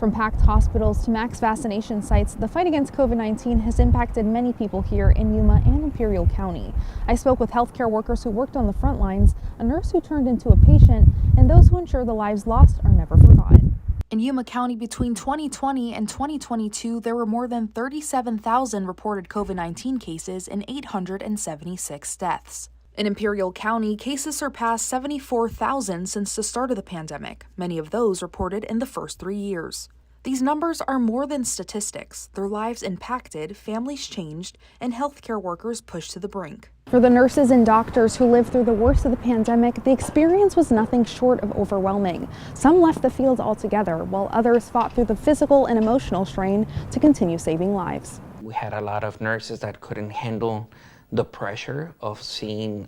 From packed hospitals to max vaccination sites, the fight against COVID-19 has impacted many people here in Yuma and Imperial County. I spoke with healthcare workers who worked on the front lines, a nurse who turned into a patient, and those who ensure the lives lost are never forgotten. In Yuma County, between 2020 and 2022, there were more than 37,000 reported COVID-19 cases and 876 deaths. In Imperial County, cases surpassed 74,000 since the start of the pandemic, many of those reported in the first 3 years. These numbers are more than statistics. Their lives impacted, families changed, and healthcare workers pushed to the brink. For the nurses and doctors who lived through the worst of the pandemic, the experience was nothing short of overwhelming. Some left the field altogether, while others fought through the physical and emotional strain to continue saving lives. We had a lot of nurses that couldn't handle the pressure of seeing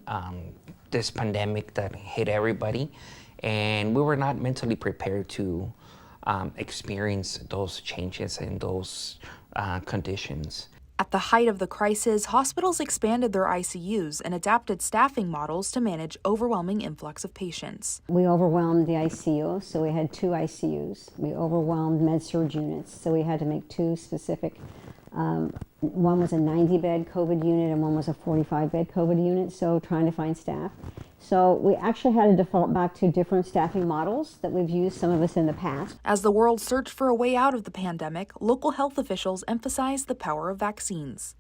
this pandemic that hit everybody, and we were not mentally prepared to experience those changes and those conditions. At the height of the crisis, hospitals expanded their ICUs and adapted staffing models to manage overwhelming influx of patients. We overwhelmed the ICU, so we had 2 ICUs. We overwhelmed med-surg units, so we had to make 2 specific. One was a 90-bed COVID unit and one was a 45-bed COVID unit, so trying to find staff. So we actually had to default back to different staffing models that we've used, some of us in the past. As the world searched for a way out of the pandemic, local health officials emphasized the power of vaccines.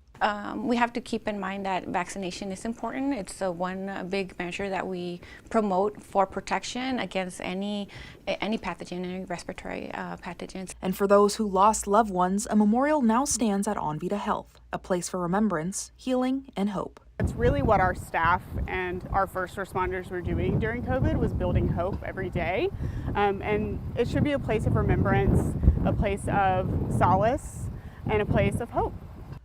We have to keep in mind that vaccination is important. It's the one big measure that we promote for protection against any pathogen, any respiratory pathogens. And for those who lost loved ones, a memorial now stands at Onvita Health, a place for remembrance, healing, and hope. It's really what our staff and our first responders were doing during COVID, was building hope every day. And it should be a place of remembrance, a place of solace, and a place of hope.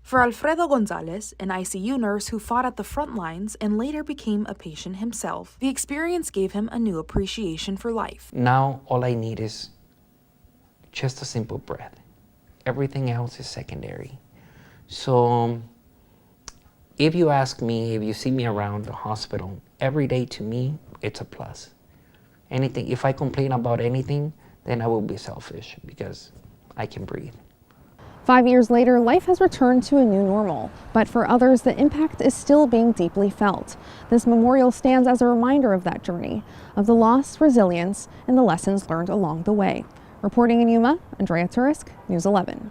For Alfredo Gonzalez, an ICU nurse who fought at the front lines and later became a patient himself, the experience gave him a new appreciation for life. Now all I need is just a simple breath. Everything else is secondary. So if you ask me, if you see me around the hospital, every day to me, it's a plus. If I complain about anything, then I will be selfish because I can breathe. 5 years later, life has returned to a new normal, but for others, the impact is still being deeply felt. This memorial stands as a reminder of that journey, of the loss, resilience, and the lessons learned along the way. Reporting in Yuma, Andrea Turisk, News 11.